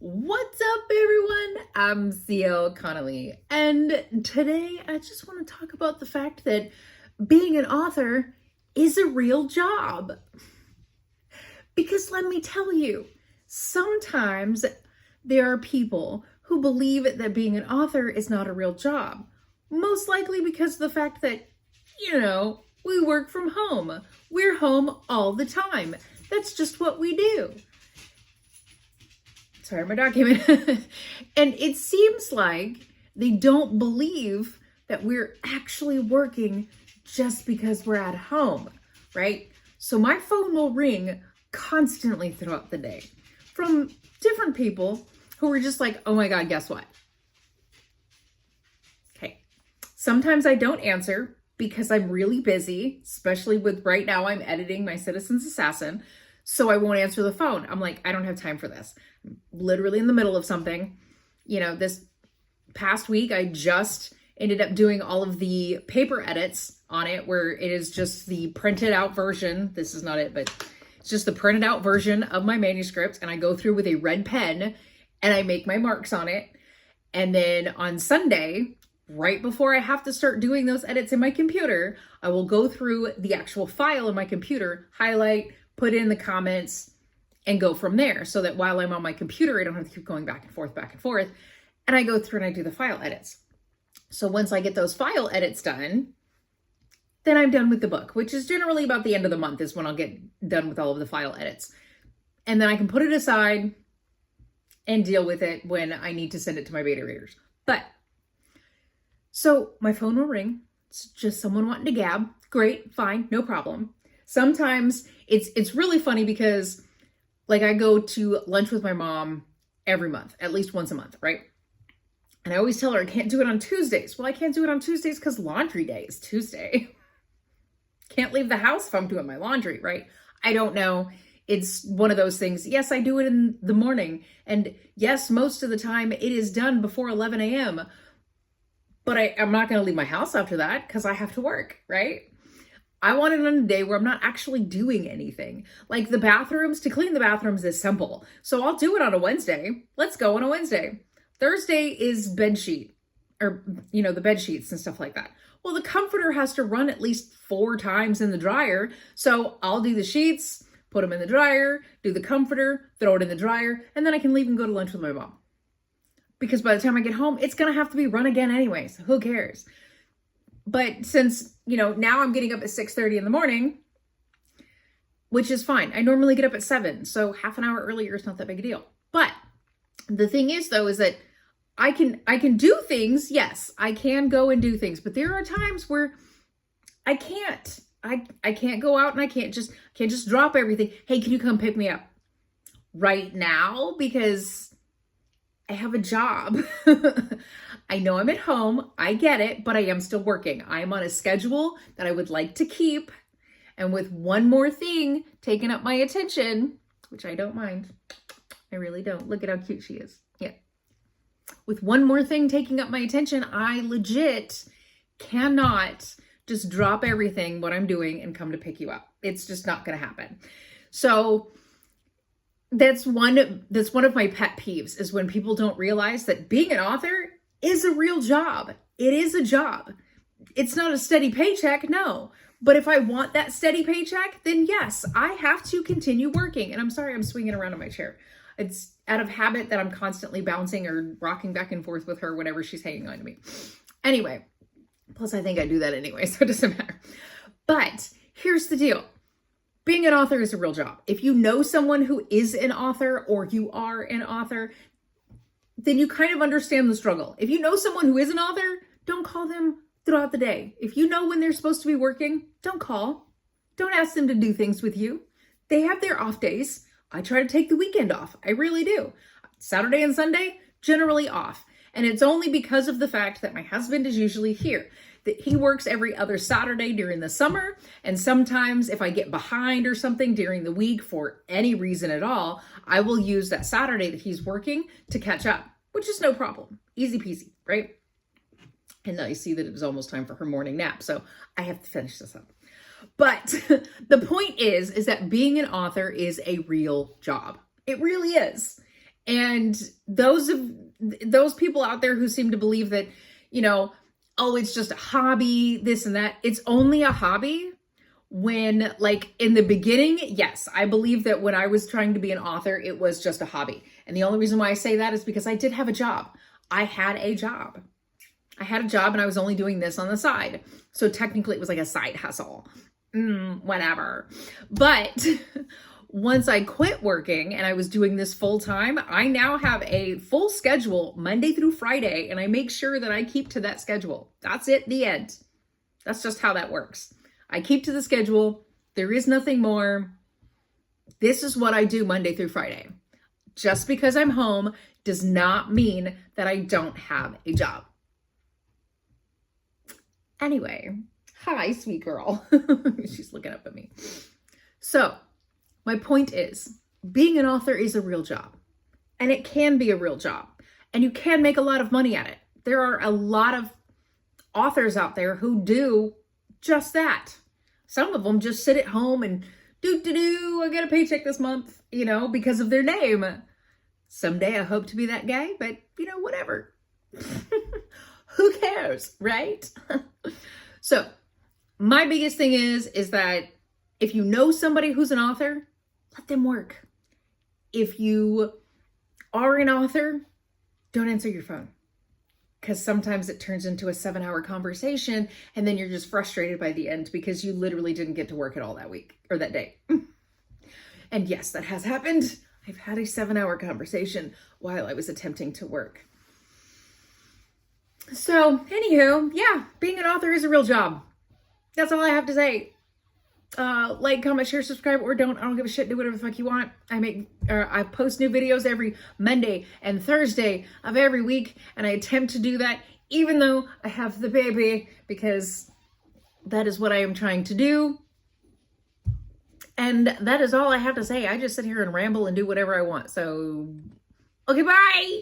What's up, everyone? I'm CL Connolly, and today I just want to talk about the fact that being an author is a real job. Because let me tell you, sometimes there are people who believe that being an author is not a real job. Most likely because of the fact that, we work from home. We're home all the time. That's just what we do. Sorry, my dog came in. And it seems like they don't believe that we're actually working just because we're at home, right? So my phone will ring constantly throughout the day from different people who are just like, oh my God, guess what? Okay. Sometimes I don't answer because I'm really busy, especially with right now I'm editing my Citizen's Assassin. So I won't answer the phone. I'm like, I don't have time for this. I'm literally in the middle of something. This past week, I just ended up doing all of the paper edits on it where it is just the printed out version. This is not it, but it's just the printed out version of my manuscript. And I go through with a red pen and I make my marks on it. And then on Sunday, right before I have to start doing those edits in my computer, I will go through the actual file in my computer, highlight, put in the comments, and go from there so that while I'm on my computer, I don't have to keep going back and forth. And I go through and I do the file edits. So once I get those file edits done, then I'm done with the book, which is generally about the end of the month is when I'll get done with all of the file edits. And then I can put it aside and deal with it when I need to send it to my beta readers. So my phone will ring. It's just someone wanting to gab. Great, fine, no problem. Sometimes it's really funny because I go to lunch with my mom every month, at least once a month, right? And I always tell her I can't do it on Tuesdays. Well, I can't do it on Tuesdays because laundry day is Tuesday. Can't leave the house if I'm doing my laundry, right? I don't know. It's one of those things. Yes, I do it in the morning. And yes, most of the time it is done before 11 a.m. But I'm not going to leave my house after that because I have to work, right? I want it on a day where I'm not actually doing anything. Like the bathrooms, to clean the bathrooms is simple. So I'll do it on a Wednesday. Let's go on a Wednesday. Thursday is bed sheet or, the bed sheets and stuff like that. Well, the comforter has to run at least 4 times in the dryer. So I'll do the sheets, put them in the dryer, do the comforter, throw it in the dryer, and then I can leave and go to lunch with my mom. Because by the time I get home, it's going to have to be run again anyway. So who cares? But since, now I'm getting up at 6:30 in the morning, which is fine. I normally get up at 7. So half an hour earlier is not that big a deal. But the thing is, though, is that I can do things. Yes, I can go and do things. But there are times where I can't. I can't go out and I can't just drop everything. Hey, can you come pick me up right now? Because I have a job. I know I'm at home. I get it, but I am still working. I am on a schedule that I would like to keep. And with one more thing taking up my attention, which I don't mind. I really don't. Look at how cute she is. Yeah. With one more thing taking up my attention, I legit cannot just drop everything, what I'm doing, and come to pick you up. It's just not going to happen. So that's one of my pet peeves is when people don't realize that being an author is a real job. It is a job. It's not a steady paycheck, no. But if I want that steady paycheck, then yes, I have to continue working. And I'm sorry, I'm swinging around in my chair. It's out of habit that I'm constantly bouncing or rocking back and forth with her whenever she's hanging on to me. Anyway, plus I think I do that anyway, so it doesn't matter. But here's the deal. Being an author is a real job. If you know someone who is an author or you are an author, then you kind of understand the struggle. If you know someone who is an author, don't call them throughout the day. If you know when they're supposed to be working, don't call. Don't ask them to do things with you. They have their off days. I try to take the weekend off. I really do. Saturday and Sunday, generally off. And it's only because of the fact that my husband is usually here. That he works every other Saturday during the summer. And sometimes if I get behind or something during the week for any reason at all, I will use that Saturday that he's working to catch up, which is no problem. Easy peasy, right? And I see that it was almost time for her morning nap. So I have to finish this up. But the point is that being an author is a real job. It really is. And those people out there who seem to believe that, oh, it's just a hobby, this and that. It's only a hobby when, like, in the beginning, yes, I believe that when I was trying to be an author, it was just a hobby. And the only reason why I say that is because I did have a job. I had a job and I was only doing this on the side. So technically it was like a side hustle, whatever. But once I quit working and I was doing this full time, I now have a full schedule Monday through Friday, and I make sure that I keep to that schedule. That's it, the end. That's just how that works. I keep to the schedule. There is nothing more. This is what I do Monday through Friday. Just because I'm home does not mean that I don't have a job. Anyway, hi, sweet girl. She's looking up at me. So, my point is, being an author is a real job. And it can be a real job. And you can make a lot of money at it. There are a lot of authors out there who do just that. Some of them just sit at home and I get a paycheck this month, because of their name. Someday I hope to be that guy, but whatever. Who cares, right? So my biggest thing is that if you know somebody who's an author, let them work. If you are an author, don't answer your phone. Because sometimes it turns into a 7-hour conversation and then you're just frustrated by the end because you literally didn't get to work at all that week or that day. And yes, that has happened. I've had a 7-hour conversation while I was attempting to work. So anywho, yeah, being an author is a real job. That's all I have to say. Like, comment, share, subscribe, or don't. I don't give a shit. Do whatever the fuck you want. I post new videos every Monday and Thursday of every week, and I attempt to do that even though I have the baby, because that is what I am trying to do. And that is all I have to say. I just sit here and ramble and do whatever I want. So, okay, bye.